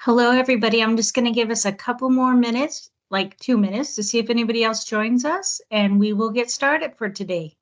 Hello, everybody. I'm just going to give us a couple more minutes, like 2 minutes, to see if anybody else joins us, and we will get started for today.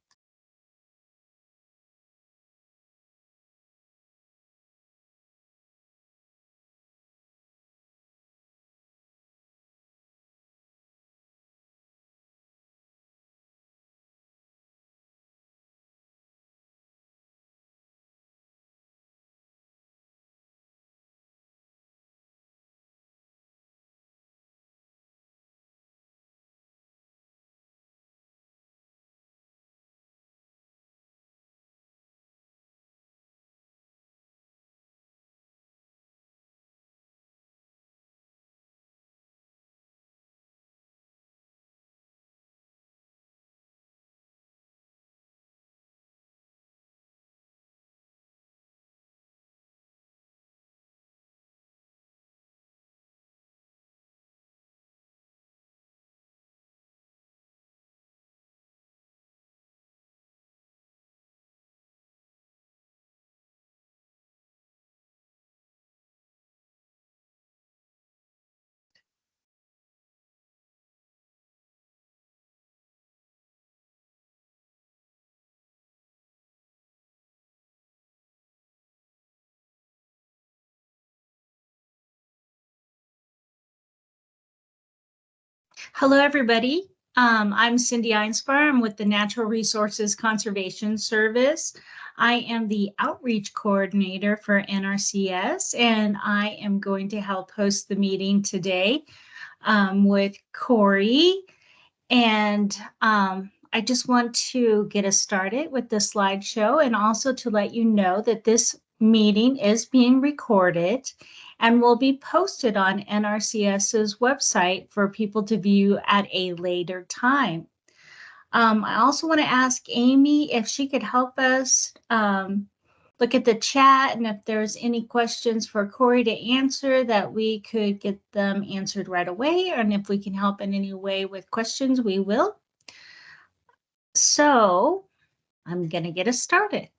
Hello, everybody. I'm Cindy Einspar. I'm with the Natural Resources Conservation Service. I am the outreach coordinator for NRCS, and I am going to help host the meeting today with Corey. And I just want to get us started with the slideshow and also to let you know that this meeting is being recorded and will be posted on NRCS's website for people to view at a later time. I also want to ask Amy if she could help us look at the chat, and if there's any questions for Corey to answer, that we could get them answered right away. And if we can help in any way with questions, we will. So I'm going to get us started.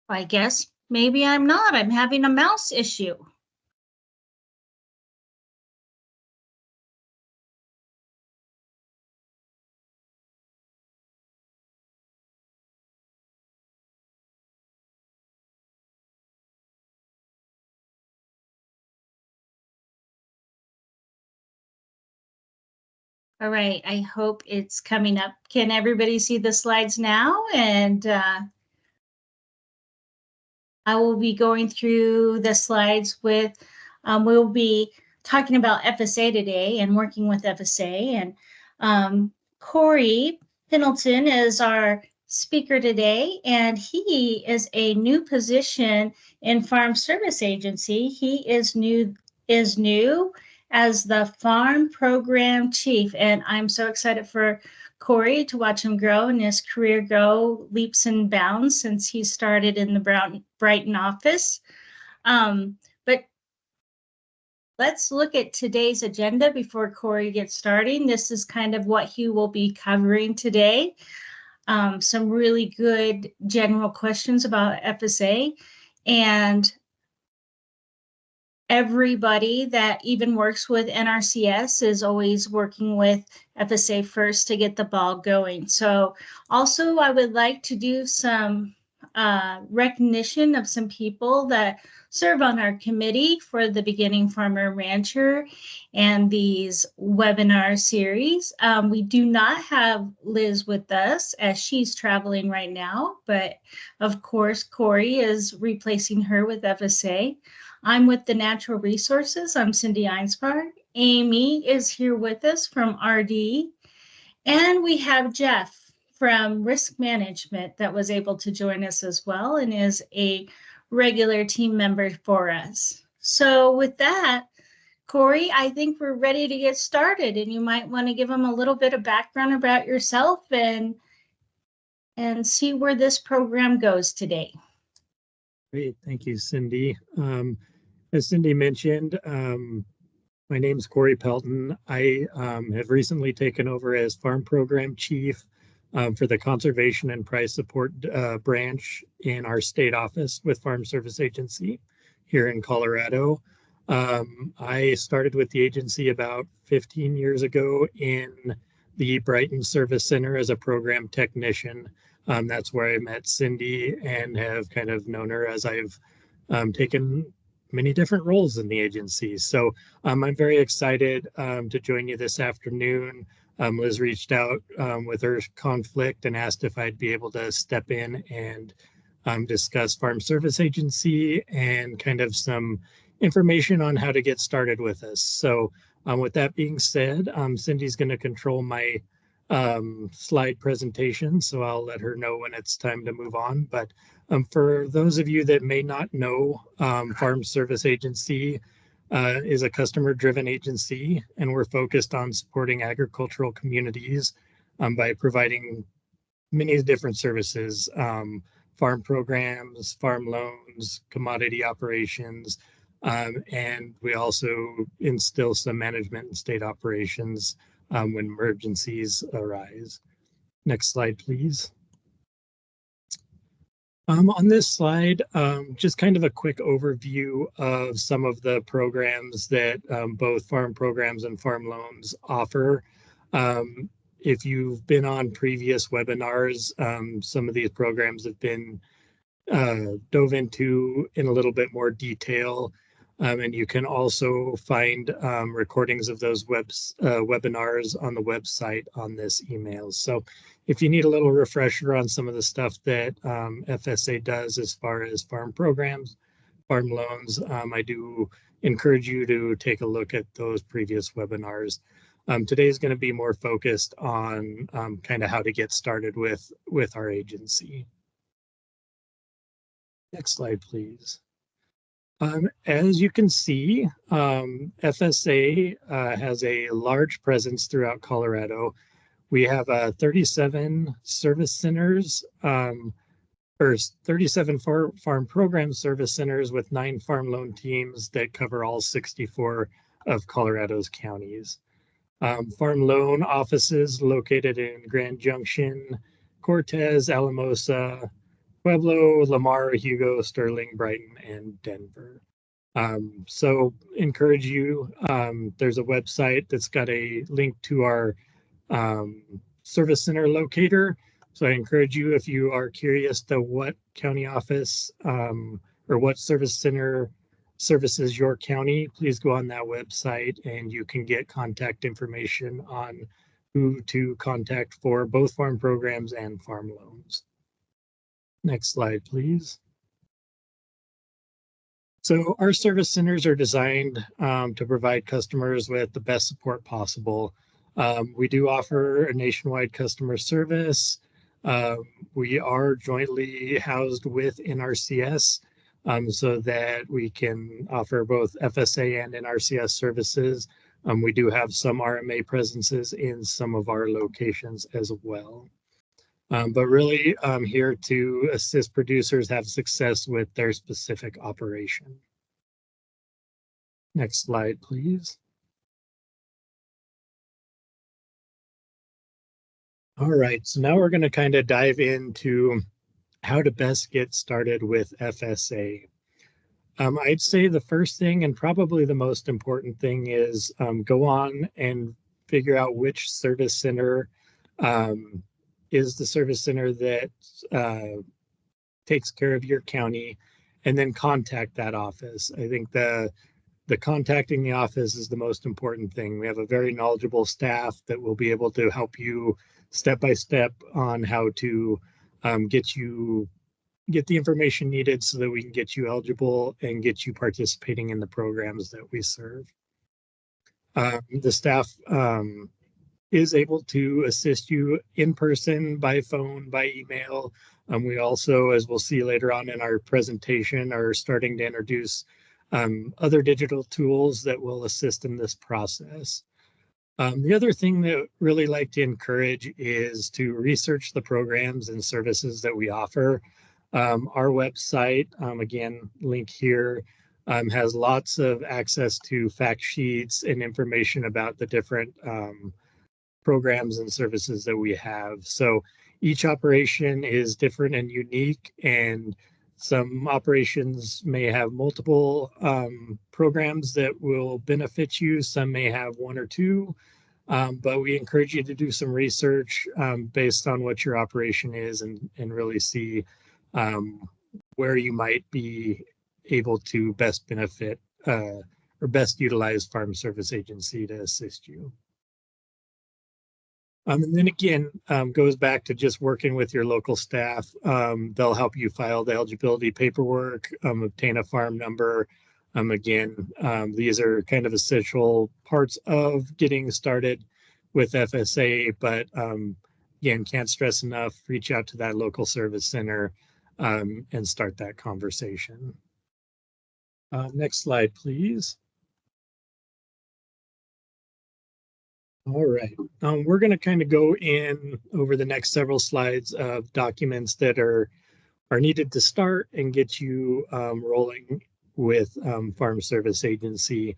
I guess maybe I'm not. I'm having a mouse issue. All right, I hope it's coming up. Can everybody see the slides now? And I will be going through the slides with, we'll be talking about FSA today and working with FSA. And Corey Pendleton is our speaker today, and he is a new position in Farm Service Agency. He is new as the Farm Program Chief, and I'm so excited for Corey to watch him grow and his career go leaps and bounds since he started in the Brighton office. But let's look at today's agenda before Corey gets starting. This is kind of what he will be covering today. Some really good general questions about FSA, and everybody that even works with NRCS is always working with FSA first to get the ball going. So also I would like to do some recognition of some people that serve on our committee for the Beginning Farmer Rancher and these webinar series. We do not have Liz with us as she's traveling right now, but of course Corey is replacing her with FSA. I'm with the Natural Resources. I'm Cindy Einspark. Amy is here with us from RD. And we have Jeff from Risk Management that was able to join us as well and is a regular team member for us. So with that, Corey, I think we're ready to get started, and you might want to give them a little bit of background about yourself and see where this program goes today. Great, thank you, Cindy. As Cindy mentioned, my name's Corey Pelton. I have recently taken over as Farm Program Chief for the Conservation and Price Support branch in our state office with Farm Service Agency here in Colorado. I started with the agency about 15 years ago in the Brighton Service Center as a program technician. That's where I met Cindy and have kind of known her as I've taken many different roles in the agency. So I'm very excited to join you this afternoon. Liz reached out with her conflict and asked if I'd be able to step in and discuss Farm Service Agency and kind of some information on how to get started with us. So with that being said, Cindy's going to control my slide presentation, so I'll let her know when it's time to move on. But for those of you that may not know, Farm Service Agency is a customer-driven agency, and we're focused on supporting agricultural communities by providing many different services, farm programs, farm loans, commodity operations, and we also instill some management and state operations when emergencies arise. Next slide, please. On this slide, just kind of a quick overview of some of the programs that both farm programs and farm loans offer. If you've been on previous webinars, some of these programs have been dove into in a little bit more detail. And you can also find recordings of those webinars on the website on this email. So if you need a little refresher on some of the stuff that FSA does as far as farm programs, farm loans, I do encourage you to take a look at those previous webinars. Today is going to be more focused on kind of how to get started with our agency. Next slide, please. As you can see, FSA has a large presence throughout Colorado. We have 37 service centers, or 37 farm program service centers with 9 farm loan teams that cover all 64 of Colorado's counties. Farm loan offices located in Grand Junction, Cortez, Alamosa, Pueblo, Lamar, Hugo, Sterling, Brighton, and Denver. So encourage you, there's a website that's got a link to our service center locator. So I encourage you, if you are curious to what county office or what service center services your county, please go on that website and you can get contact information on who to contact for both farm programs and farm loans. Next slide, please. So our service centers are designed to provide customers with the best support possible. We do offer a nationwide customer service. We are jointly housed with NRCS so that we can offer both FSA and NRCS services. We do have some RMA presences in some of our locations as well. But really, I'm here to assist producers have success with their specific operation. Next slide, please. All right, so now we're going to kind of dive into how to best get started with FSA. I'd say the first thing and probably the most important thing is go on and figure out which service center is the service center that takes care of your county, and then contact that office. I think the contacting the office is the most important thing. We have a very knowledgeable staff that will be able to help you step by step on how to get you get the information needed so that we can get you eligible and get you participating in the programs that we serve. The staff is able to assist you in person, by phone, by email. We also, as we'll see later on in our presentation, are starting to introduce other digital tools that will assist in this process. The other thing that really like to encourage is to research the programs and services that we offer. Our website, again, link here, has lots of access to fact sheets and information about the different programs and services that we have. So each operation is different and unique, and some operations may have multiple programs that will benefit you. Some may have one or two, but we encourage you to do some research based on what your operation is, and really see where you might be able to best benefit or best utilize Farm Service Agency to assist you. And then again, goes back to just working with your local staff. They'll help you file the eligibility paperwork, obtain a farm number. Again, these are kind of essential parts of getting started with FSA, but again, can't stress enough, reach out to that local service center and start that conversation. Next slide, please. All right, we're going to kind of go in over the next several slides of documents that are needed to start and get you rolling with Farm Service Agency.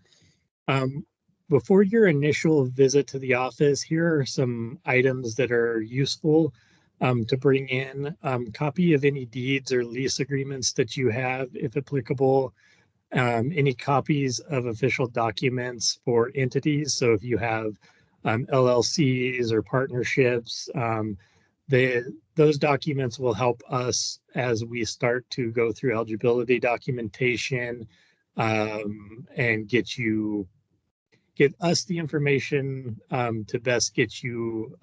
Before your initial visit to the office, here are some items that are useful to bring in. Copy of any deeds or lease agreements that you have, if applicable. Any copies of official documents for entities. So if you have LLCs or partnerships, those documents will help us as we start to go through eligibility documentation and get us the information to best get you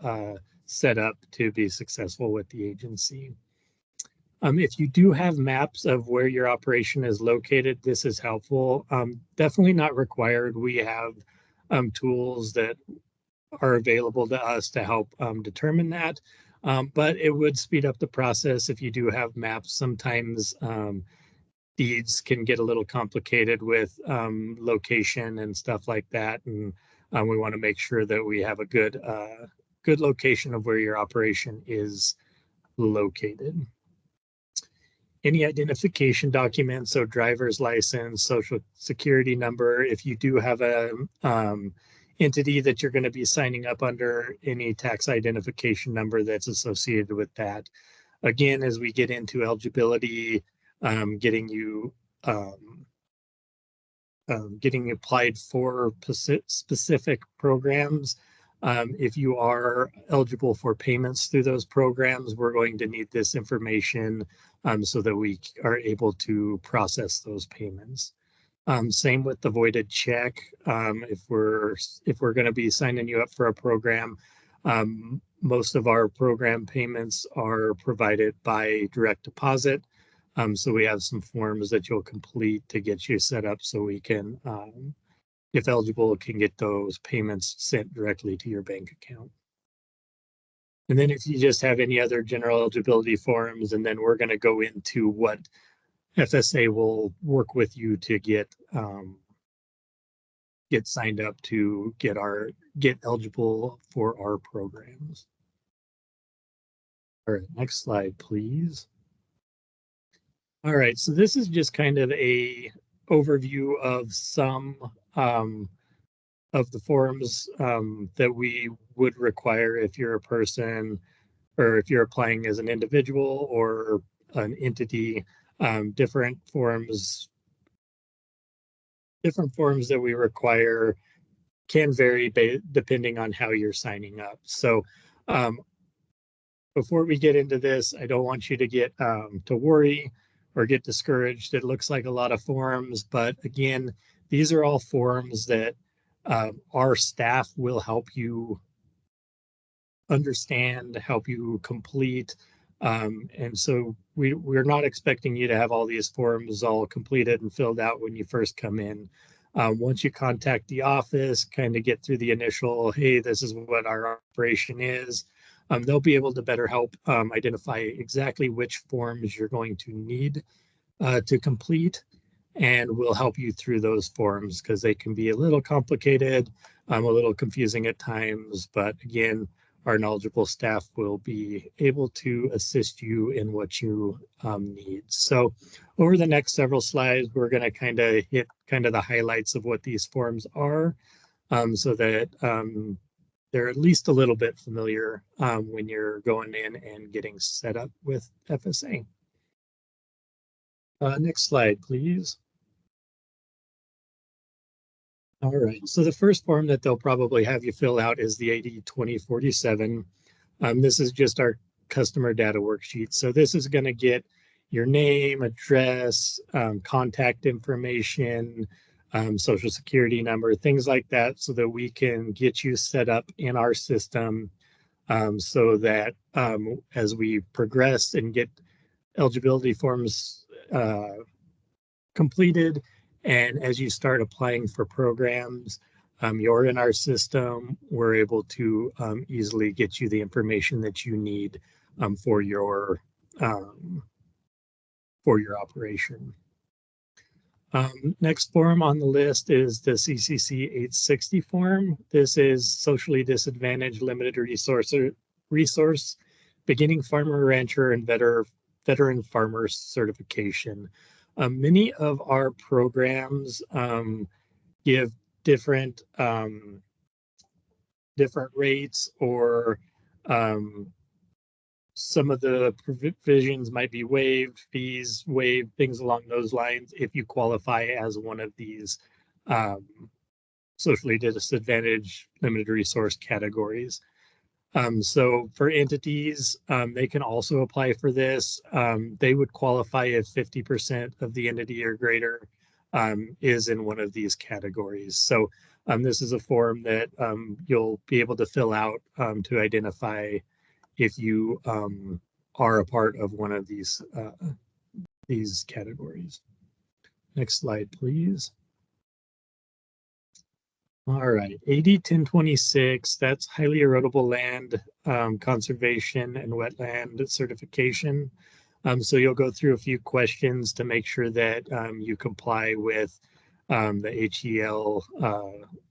set up to be successful with the agency. If you do have maps of where your operation is located, this is helpful. Definitely not required. We have tools that are available to us to help determine that. But it would speed up the process if you do have maps. Sometimes deeds can get a little complicated with location and stuff like that. And we want to make sure that we have a good location of where your operation is located. Any identification documents, so driver's license, social security number. If you do have a entity that you're going to be signing up under, any tax identification number that's associated with that. Again, as we get into eligibility, getting you applied for specific programs. If you are eligible for payments through those programs, we're going to need this information so that we are able to process those payments. Same with the voided check. If we're going to be signing you up for a program, most of our program payments are provided by direct deposit. So we have some forms that you'll complete to get you set up so we can, if eligible, can get those payments sent directly to your bank account. And then if you just have any other general eligibility forms, and then we're going to go into what FSA will work with you to get signed up to get eligible for our programs. All right, next slide, please. All right, so this is just kind of a overview of some of the forms that we would require if you're a person, or if you're applying as an individual or an entity. Different forms that we require can vary depending on how you're signing up. So before we get into this, I don't want you to get to worry or get discouraged. It looks like a lot of forms, but again, these are all forms that our staff will help you understand, help you complete. And so we're not expecting you to have all these forms all completed and filled out when you first come in. Once you contact the office, kind of get through the initial, hey, this is what our operation is, they'll be able to better help identify exactly which forms you're going to need to complete, and we'll help you through those forms because they can be a little complicated, a little confusing at times. But again, our knowledgeable staff will be able to assist you in what you need. So over the next several slides, we're going to kind of hit kind of the highlights of what these forms are, so that they're at least a little bit familiar when you're going in and getting set up with FSA. Next slide, please. All right, so the first form that they'll probably have you fill out is the AD 2047. This is just our customer data worksheet. So this is going to get your name, address, contact information, social security number, things like that, so that we can get you set up in our system, so that as we progress and get eligibility forms completed, and as you start applying for programs, you're in our system. We're able to easily get you the information that you need for um, your operation. Next form on the list is the CCC 860 form. This is socially disadvantaged limited resource beginning farmer, rancher, and veteran farmer certification. Many of our programs give different different rates, or some of the provisions might be waived, fees waived, things along those lines if you qualify as one of these um, socially disadvantaged limited resource categories. So for entities, they can also apply for this. They would qualify if 50% of the entity or greater is in one of these categories. So this is a form that you'll be able to fill out to identify if you are a part of one of these categories. Next slide, please. All right, AD 1026, that's highly erodible land conservation and wetland certification. So you'll go through a few questions to make sure that you comply with the HEL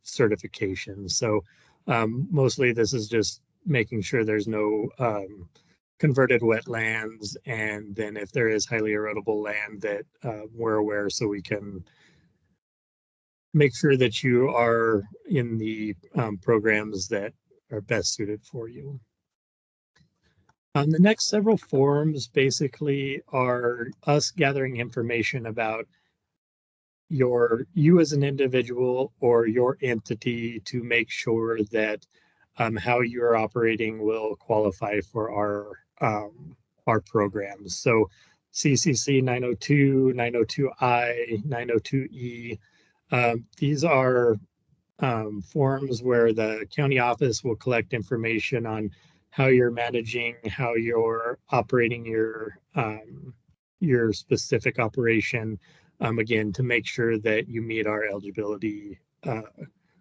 certification. So mostly this is just making sure there's no converted wetlands, and then if there is highly erodible land, that we're aware, so we can make sure that you are in the programs that are best suited for you. The next several forms basically are us gathering information about you as an individual or your entity, to make sure that how you're operating will qualify for our programs. So CCC 902, 902I, 902E, these are forms where the county office will collect information on how you're managing, how you're operating your specific operation, again, to make sure that you meet our eligibility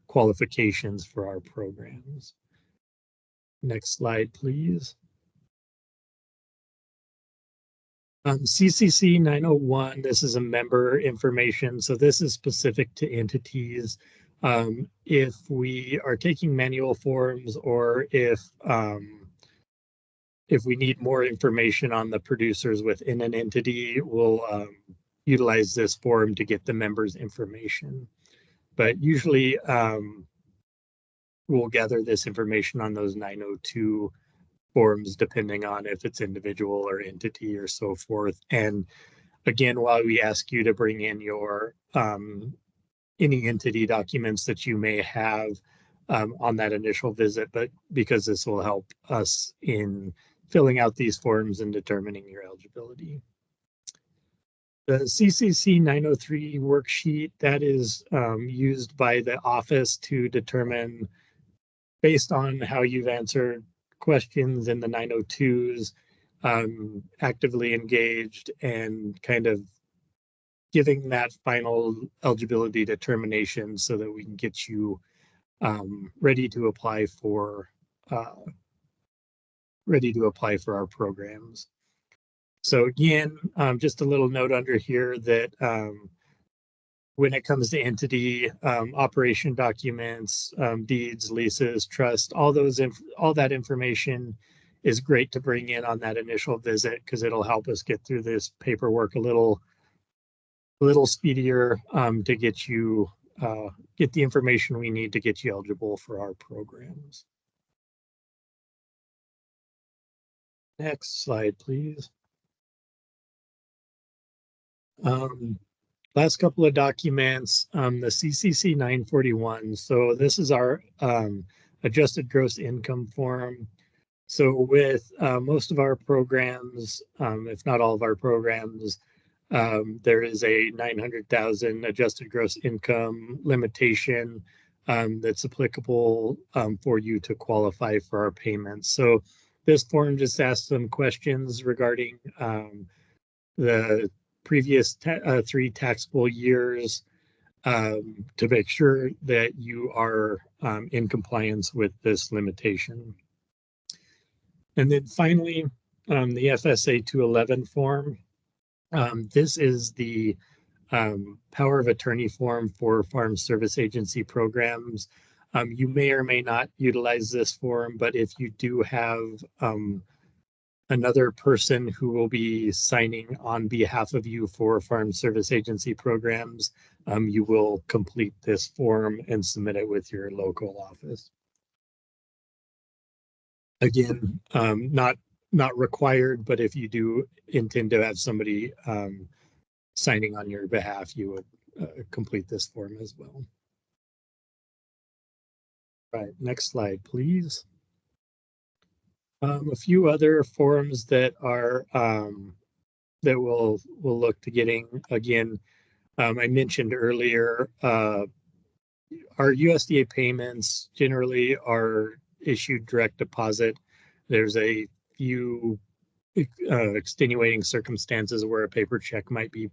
qualifications for our programs. Next slide, please. CCC 901, this is a member information. So this is specific to entities. If we are taking manual forms, or if we need more information on the producers within an entity, we'll utilize this form to get the members' information. But usually we'll gather this information on those 902 forms, depending on if it's individual or entity or so forth. And again, while we ask you to bring in your any entity documents that you may have on that initial visit, but because this will help us in filling out these forms and determining your eligibility. The CCC 903 worksheet, that is used by the office to determine, based on how you've answered questions in the 902s, actively engaged and kind of giving that final eligibility determination so that we can get you ready to apply for uh, our programs. So again, just a little note under here that when it comes to entity operation documents, deeds, leases, trust, all that information is great to bring in on that initial visit because it'll help us get through this paperwork a little speedier to get you get the information we need to get you eligible for our programs. Next slide, please. Last couple of documents, the CCC 941. So this is our adjusted gross income form. So with most of our programs, if not all of our programs, there is a 900,000 adjusted gross income limitation that's applicable for you to qualify for our payments. So this form just asks some questions regarding the previous 3 taxable years to make sure that you are in compliance with this limitation. And then finally, the FSA 211 form. This is the power of attorney form for Farm Service Agency programs. You may or may not utilize this form, but if you do have another person who will be signing on behalf of you for Farm Service Agency programs, you will complete this form and submit it with your local office. Again, not required, but if you do intend to have somebody signing on your behalf, you would complete this form as well. All right, next slide, please. A few other forms that are that we'll look to getting. Again, I mentioned earlier, our USDA payments generally are issued direct deposit. There's a few extenuating circumstances where a paper check might be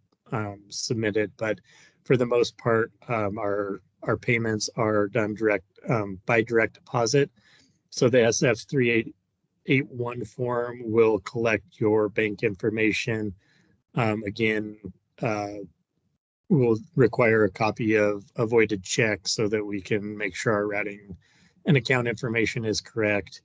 submitted, but for the most part, our payments are done by direct deposit. So the SF 3881 form will collect your bank information. Again, we'll require a copy of a voided check so that we can make sure our routing and account information is correct,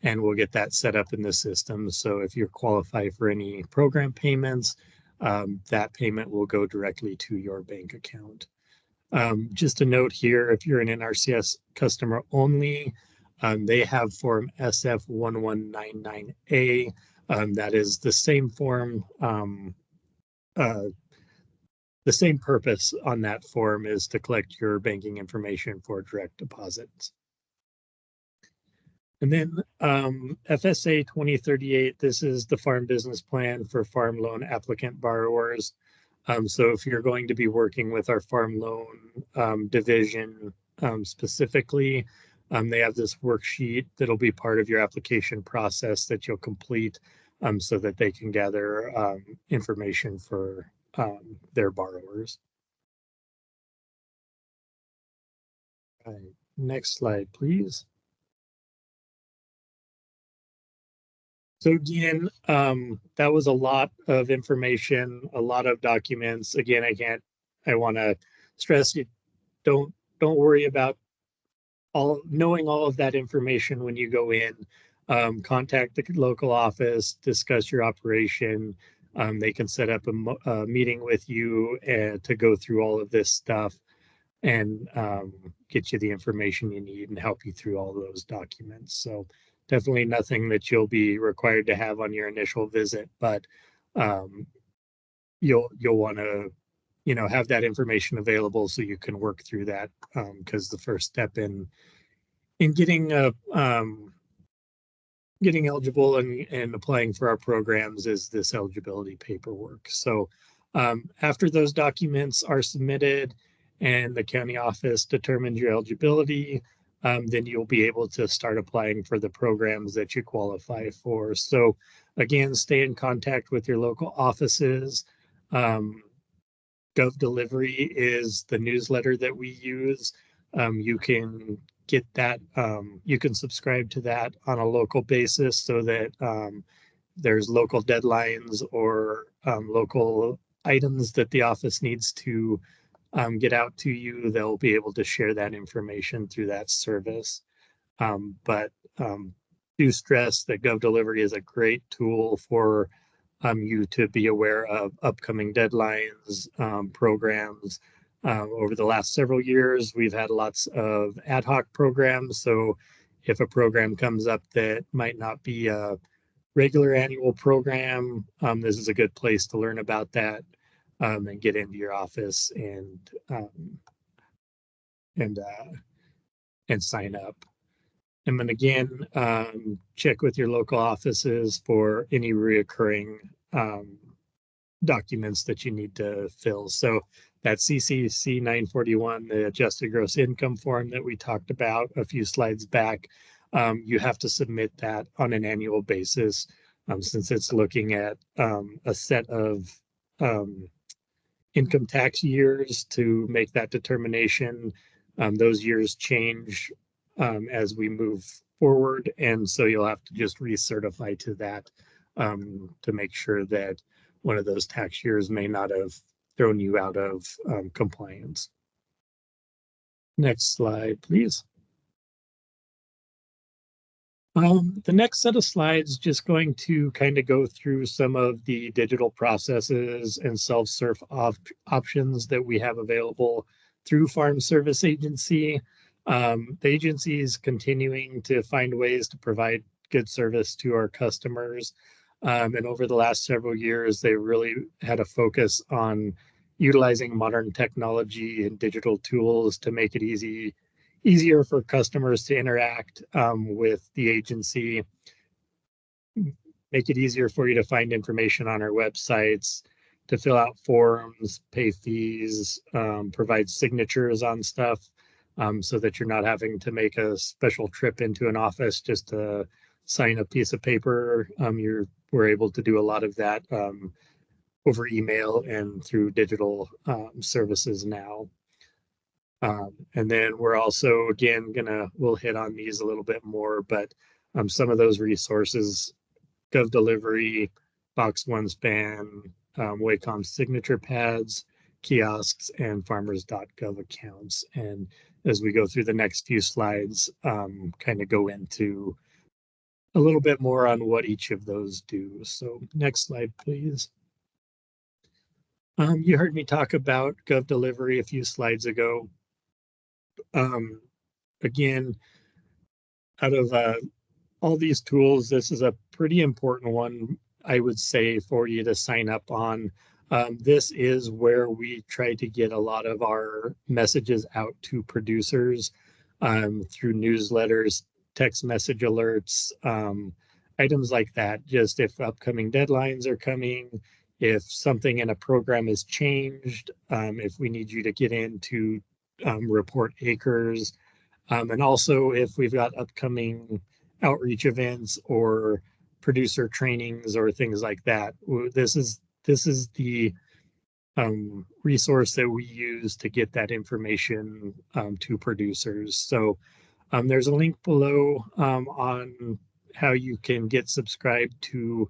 and we'll get that set up in the system. So if you qualify for any program payments, that payment will go directly to your bank account. Just a note here, if you're an NRCS customer only, they have form SF1199A. That is the same form. The same purpose on that form is to collect your banking information for direct deposits. And then FSA 2038, this is the Farm Business Plan for farm loan applicant borrowers. So if you're going to be working with our farm loan division specifically, they have this worksheet that'll be part of your application process that you'll complete so that they can gather information for their borrowers. All right, next slide, please. So again, that was a lot of information, a lot of documents. Again, I want to stress you don't worry about knowing all of that information when you go in. Contact the local office, discuss your operation. They can set up a meeting with you to go through all of this stuff and get you the information you need and help you through all those documents. So definitely nothing that you'll be required to have on your initial visit, but you'll want to have that information available so you can work through that because the first step in getting getting eligible and applying for our programs is this eligibility paperwork. So after those documents are submitted and the county office determines your eligibility, then you'll be able to start applying for the programs that you qualify for. So again, stay in contact with your local offices. Gov Delivery is the newsletter that we use. You can get that, you can subscribe to that on a local basis so that there's local deadlines or local items that the office needs to get out to you. They'll be able to share that information through that service. But do stress that Gov Delivery is a great tool for you to be aware of upcoming deadlines, programs. Over the last several years, we've had lots of ad hoc programs. So if a program comes up that might not be a regular annual program, this is a good place to learn about that and get into your office and and sign up. And then again, check with your local offices for any reoccurring documents that you need to fill. So that CCC 941, the adjusted gross income form that we talked about a few slides back, you have to submit that on an annual basis since it's looking at a set of income tax years to make that determination. Those years change as we move forward, and so you'll have to just recertify to that to make sure that one of those tax years may not have thrown you out of compliance. Next slide, please. The next set of slides just going to kind of go through some of the digital processes and self-serve options that we have available through Farm Service Agency. The agency is continuing to find ways to provide good service to our customers. And over the last several years, they really had a focus on utilizing modern technology and digital tools to make it easier for customers to interact with the agency, make it easier for you to find information on our websites, to fill out forms, pay fees, provide signatures on stuff so that you're not having to make a special trip into an office just to sign a piece of paper. We're able to do a lot of that over email and through digital services now. And then we're also, again, we'll hit on these a little bit more, but some of those resources, Gov Delivery, Box One Span, Wacom signature pads, kiosks, and farmers.gov accounts. And as we go through the next few slides, kind of go into a little bit more on what each of those do. So next slide, please. You heard me talk about Gov Delivery a few slides ago. Again, out of all these tools, this is a pretty important one, I would say, for you to sign up on. This is where we try to get a lot of our messages out to producers through newsletters, text message alerts, items like that. Just if upcoming deadlines are coming, if something in a program is changed, if we need you to get in to report acres, and also if we've got upcoming outreach events or producer trainings or things like that. This is the resource that we use to get that information to producers. So there's a link below on how you can get subscribed to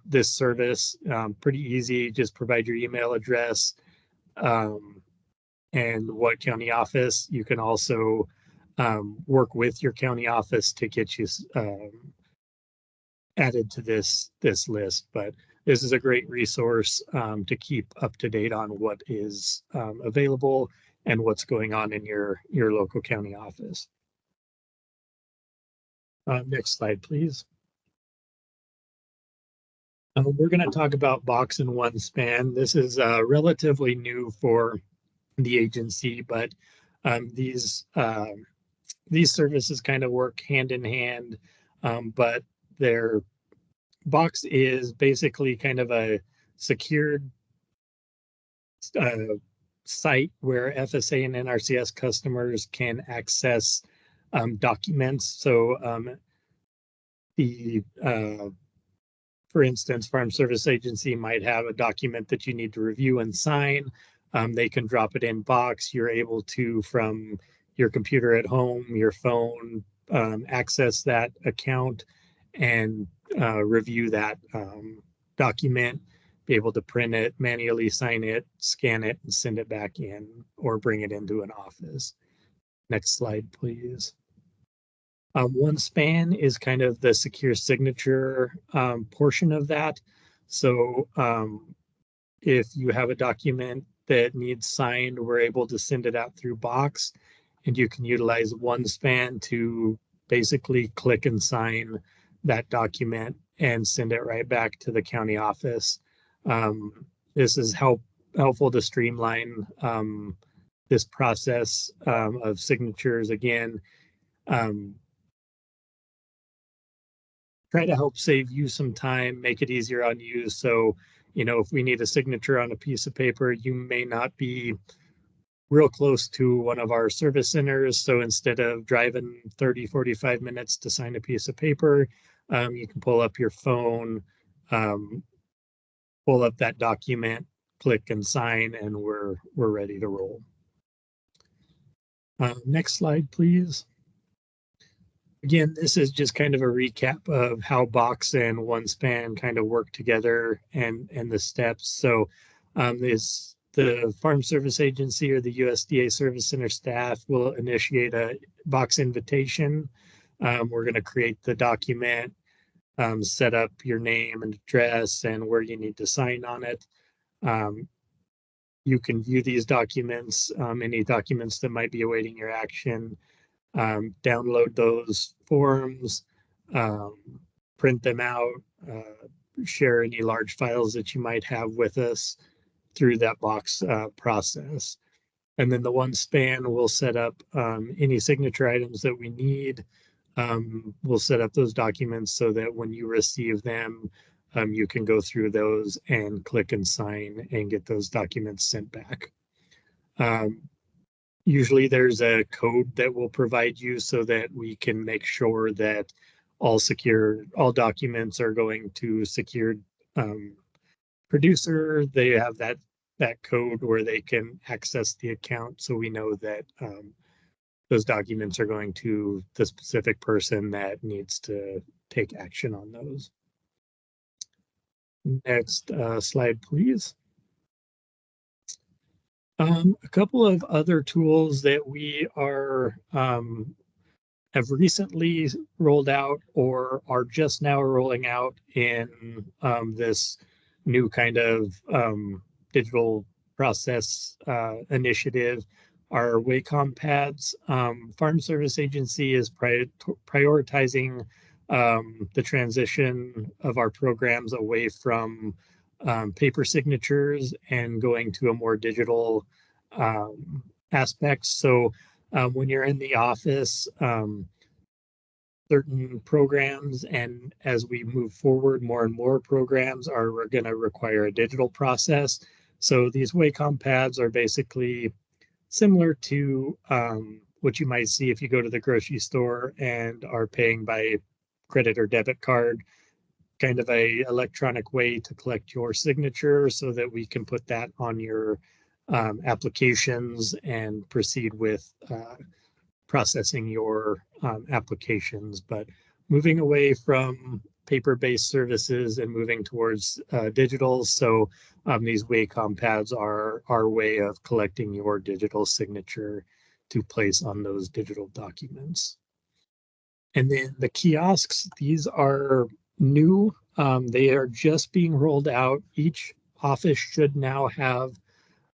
this service. Pretty easy, just provide your email address and what county office. You can also work with your county office to get you added to this list. But this is a great resource to keep up to date on what is available and what's going on in your local county office. Next slide, please. We're going to talk about Box and One Span. This is relatively new for the agency, but these services kind of work hand in hand. But their Box is basically kind of a secured site where FSA and NRCS customers can access documents. So the for instance, Farm Service Agency might have a document that you need to review and sign. They can drop it in Box. You're able to, from your computer at home, your phone, access that account and review that document, be able to print it, manually sign it, scan it, and send it back in or bring it into an office. Next slide, please. OneSpan is kind of the secure signature portion of that. So if you have a document that needs signed, we're able to send it out through Box, and you can utilize OneSpan to basically click and sign that document and send it right back to the county office. This is helpful to streamline this process of signatures. Again, try to help save you some time, make it easier on you. So, if we need a signature on a piece of paper, you may not be real close to one of our service centers. So instead of driving 30, 45 minutes to sign a piece of paper, you can pull up your phone, pull up that document, click and sign, and we're ready to roll. Next slide, please. Again, this is just kind of a recap of how Box and OneSpan kind of work together and the steps. So the Farm Service Agency or the USDA Service Center staff will initiate a Box invitation. We're going to create the document, set up your name and address and where you need to sign on it. You can view these documents, any documents that might be awaiting your action. Download those forms, print them out, share any large files that you might have with us through that Box process. And then the OneSpan will set up any signature items that we need. We'll set up those documents so that when you receive them, you can go through those and click and sign and get those documents sent back. Usually there's a code that we'll provide you so that we can make sure that all documents are going to secured producer. They have that code where they can access the account, so we know that those documents are going to the specific person that needs to take action on those. Next slide, please. A couple of other tools that we have recently rolled out or are just now rolling out in this new kind of digital process initiative are Wacom pads. Farm Service Agency is prioritizing the transition of our programs away from paper signatures and going to a more digital aspect. So when you're in the office, certain programs, and as we move forward, more and more programs are going to require a digital process. So these Wacom pads are basically similar to what you might see if you go to the grocery store and are paying by credit or debit card, kind of a electronic way to collect your signature so that we can put that on your applications and proceed with processing your applications. But moving away from paper-based services and moving towards digital. So these Wacom pads are our way of collecting your digital signature to place on those digital documents. And then the kiosks, these are new. They are just being rolled out. Each office should now have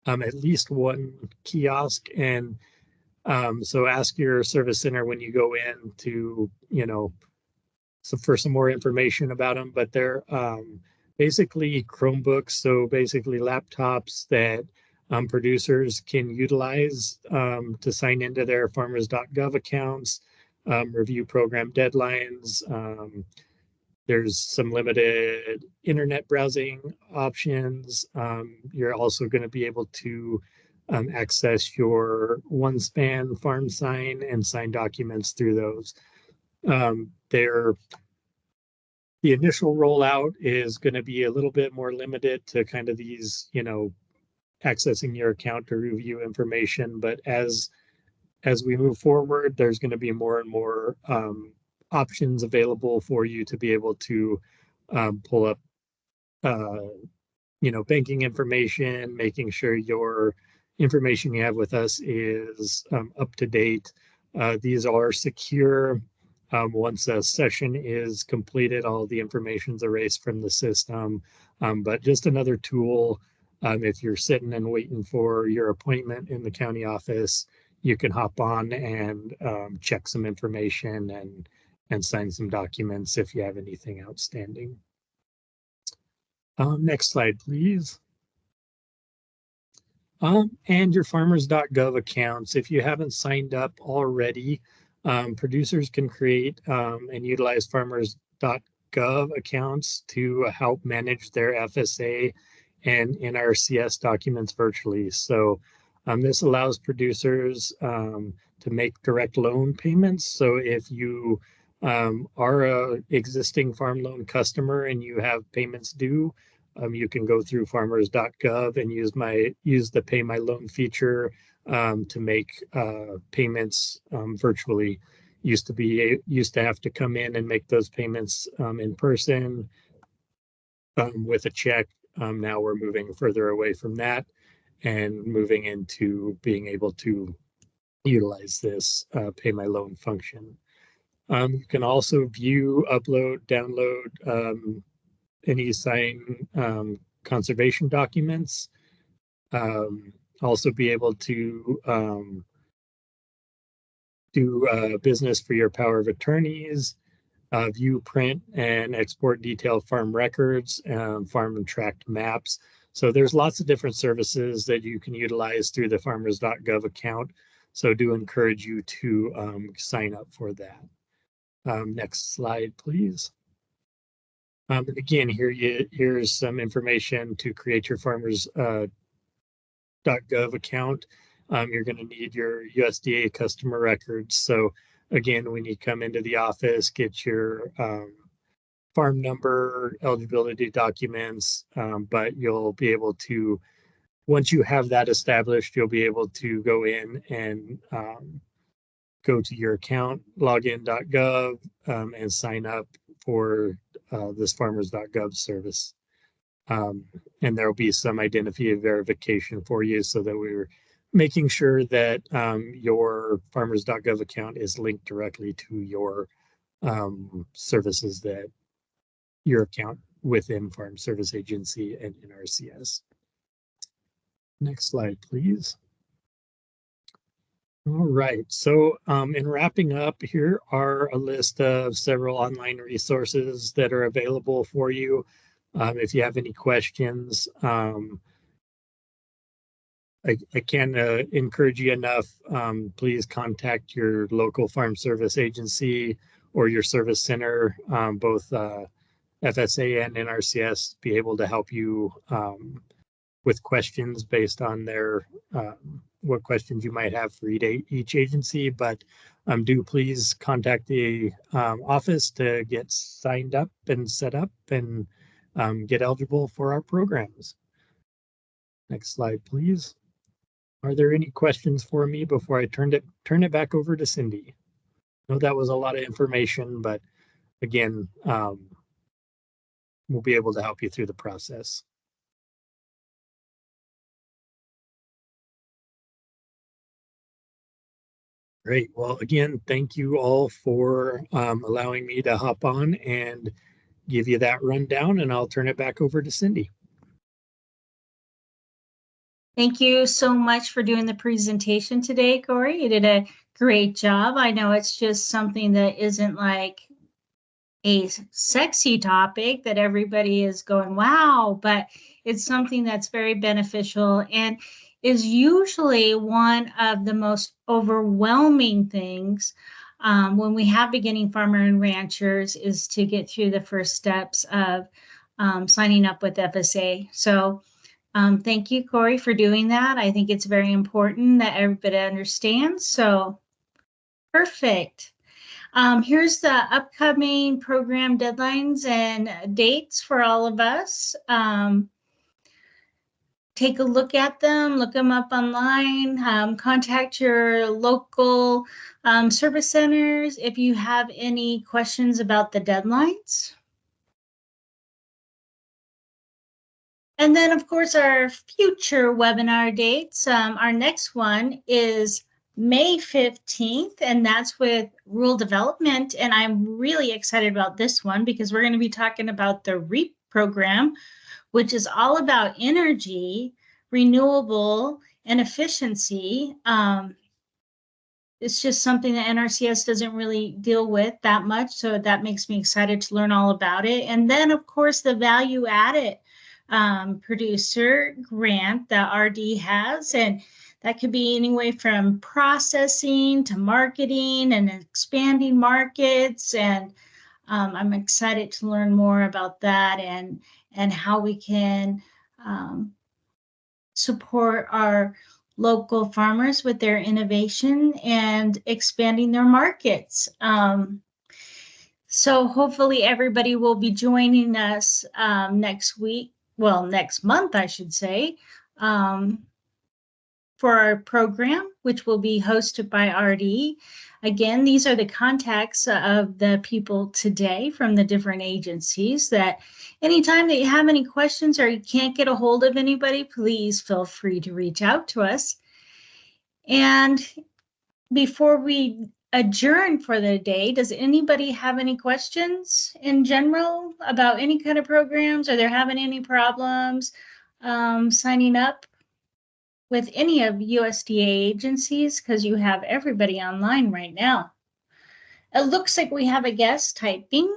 at least one kiosk. And so ask your service center when you go in to, for some more information about them. But they're basically Chromebooks, so basically laptops that producers can utilize to sign into their farmers.gov accounts, review program deadlines. There's some limited internet browsing options. You're also going to be able to access your OneSpan farm sign and sign documents through those. The initial rollout is going to be a little bit more limited to kind of these, accessing your account to review information. But as we move forward, there's going to be more and more options available for you to be able to pull up, banking information, making sure your information you have with us is up to date. These are secure. Once a session is completed, all the information is erased from the system. But just another tool. If you're sitting and waiting for your appointment in the county office, you can hop on and check some information and sign some documents if you have anything outstanding. Next slide, please. And your farmers.gov accounts. If you haven't signed up already, producers can create and utilize farmers.gov accounts to help manage their FSA and NRCS documents virtually. So this allows producers to make direct loan payments. So if you are a existing farm loan customer and you have payments due, you can go through farmers.gov and use the pay my loan feature to make payments virtually. Used to have to come in and make those payments in person with a check. Now we're moving further away from that and moving into being able to utilize this pay my loan function. You can also view, upload, download any sign conservation documents. Also be able to do business for your power of attorneys, view, print, and export detailed farm records, farm and tract maps. So there's lots of different services that you can utilize through the farmers.gov account. So do encourage you to sign up for that. Next slide, please. And again, here's some information to create your farmers.gov account. You're going to need your USDA customer records. So again, when you come into the office, get your farm number, eligibility documents, but you'll be able to, once you have that established, you'll be able to go in and go to your account, login.gov, and sign up for this farmers.gov service. And there will be some identity verification for you so that we're making sure that your farmers.gov account is linked directly to your services that your account within Farm Service Agency and NRCS. Next slide, please. All right, so in wrapping up, here are a list of several online resources that are available for you. If you have any questions, I can encourage you enough, please contact your local Farm Service Agency or your service center, both FSA and NRCS, be able to help you with questions based on their what questions you might have for each agency. But do please contact the office to get signed up and set up and get eligible for our programs. Next slide, please. Are there any questions for me before I turn it back over to Cindy? I know that was a lot of information, but again, we'll be able to help you through the process. Great. Well, again, thank you all for allowing me to hop on and give you that rundown, and I'll turn it back over to Cindy. Thank you so much for doing the presentation today, Corey. You did a great job. I know it's just something that isn't like a sexy topic that everybody is going, wow, but it's something that's very beneficial and is usually one of the most overwhelming things when we have beginning farmer and ranchers is to get through the first steps of signing up with FSA. So Thank you, Corey, for doing that. I think it's very important that everybody understands. So perfect. Here's the upcoming program deadlines and dates for all of us. Take a look at them, look them up online, contact your local service centers if you have any questions about the deadlines. And then, of course, our future webinar dates. Our next one is May 15th, and that's with rural development. And I'm really excited about this one because we're going to be talking about the REAP program, which is all about energy, renewable, and efficiency. It's just something that NRCS doesn't really deal with that much. So that makes me excited to learn all about it. And then, of course, the value added producer grant that RD has. And that could be anywhere from processing to marketing and expanding markets. And I'm excited to learn more about that and how we can support our local farmers with their innovation and expanding their markets. So hopefully everybody will be joining us next week, well, next month, I should say, for our program, which will be hosted by RD. Again, these are the contacts of the people today from the different agencies that anytime that you have any questions or you can't get a hold of anybody, please feel free to reach out to us. And before we adjourn for the day, does anybody have any questions in general about any kind of programs? Are they having any problems signing up with any of USDA agencies? Because you have everybody online right now. It looks like we have a guest typing.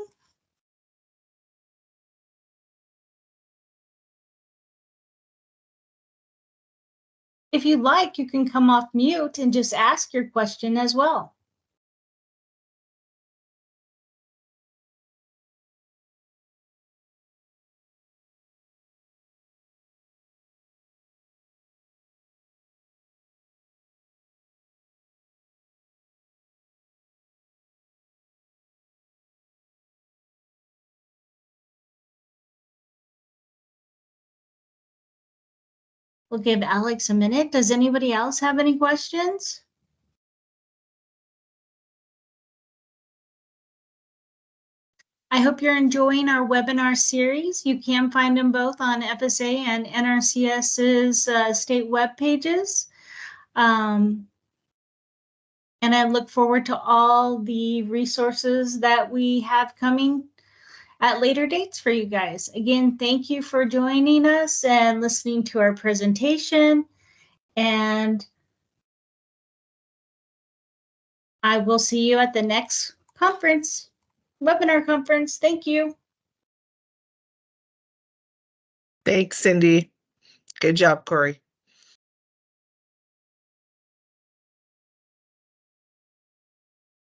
If you'd like, you can come off mute and just ask your question as well. We'll give Alex a minute. Does anybody else have any questions? I hope you're enjoying our webinar series. You can find them both on FSA and NRCS's state web pages. And I look forward to all the resources that we have coming at later dates for you guys. Again, thank you for joining us and listening to our presentation. And I will see you at the next conference, webinar conference. Thank you. Thanks, Cindy. Good job, Corey.